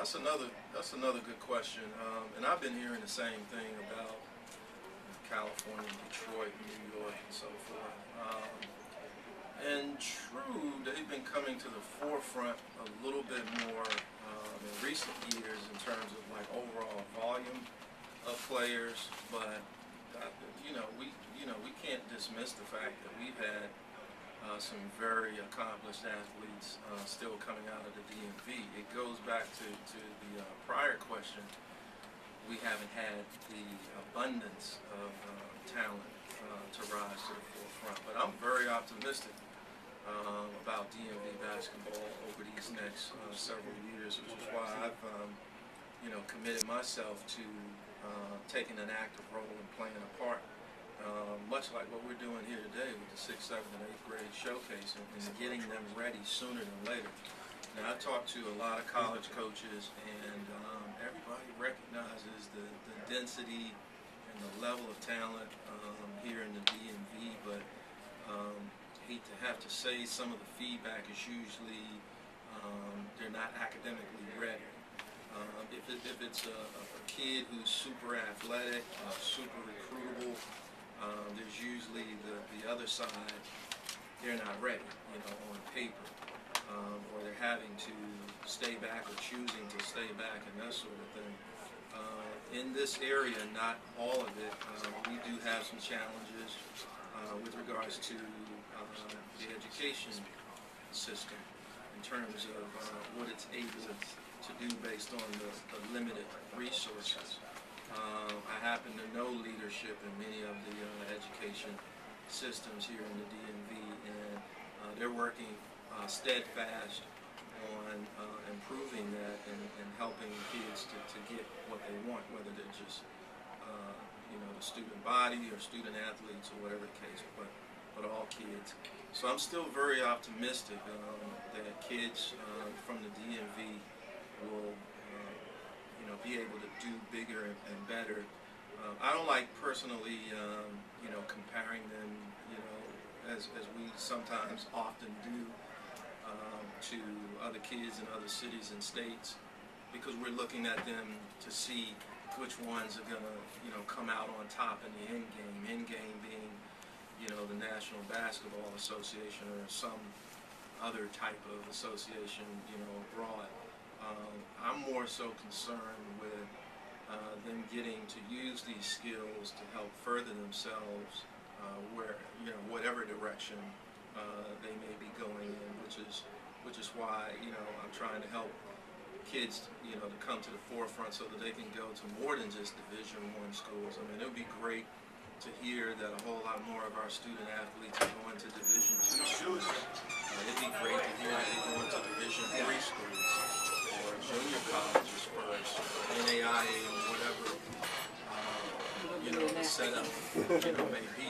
That's another good question, and I've been hearing the same thing about California, Detroit, New York, and so forth. And true, they've been coming to the forefront a little bit more in recent years in terms of like overall volume of players, but we can't dismiss the fact that we've had some very accomplished athletes still coming out of the DMV. It goes back to the prior question. We haven't had the abundance of talent to rise to the forefront, but I'm very optimistic about DMV basketball over these next several years, which is why I've committed myself to taking an active role in playing a part, much like what we're doing here today with the 6th, 7th, and 8th grade showcase, and getting them ready sooner than later. Now, I talked to a lot of college coaches, and everybody recognizes the density and the level of talent here in the DMV, but hate to have to say some of the feedback is usually they're not academically ready. If it's a kid who's super athletic, super recruitable, there's usually the other side, they're not ready, on paper, or they're having to stay back or choosing to stay back and that sort of thing. In this area, not all of it, we do have some challenges with regards to the education system in terms of what it's able to do based on the limited resources. I happen to know leadership in many of the education systems here in the DMV, and they're working steadfast on improving that and helping kids to get what they want, whether they're just the student body or student athletes or whatever the case, but all kids. So I'm still very optimistic that kids from the DMV will be able to do bigger and better. I don't like personally comparing them as we sometimes often do to other kids in other cities and states, because we're looking at them to see which ones are going to come out on top in the end game. End game being the National Basketball Association or some other type of association abroad. I'm more so concerned with them getting to use these skills to help further themselves whatever direction they may be going in, which is why I'm trying to help kids to come to the forefront so that they can go to more than just Division I schools. I mean, it would be great to hear that a whole lot more of our student athletes are going to Division II schools. It'd be great to hear that they're going to Division III schools or junior colleges first, NAIA, whatever the setup may be.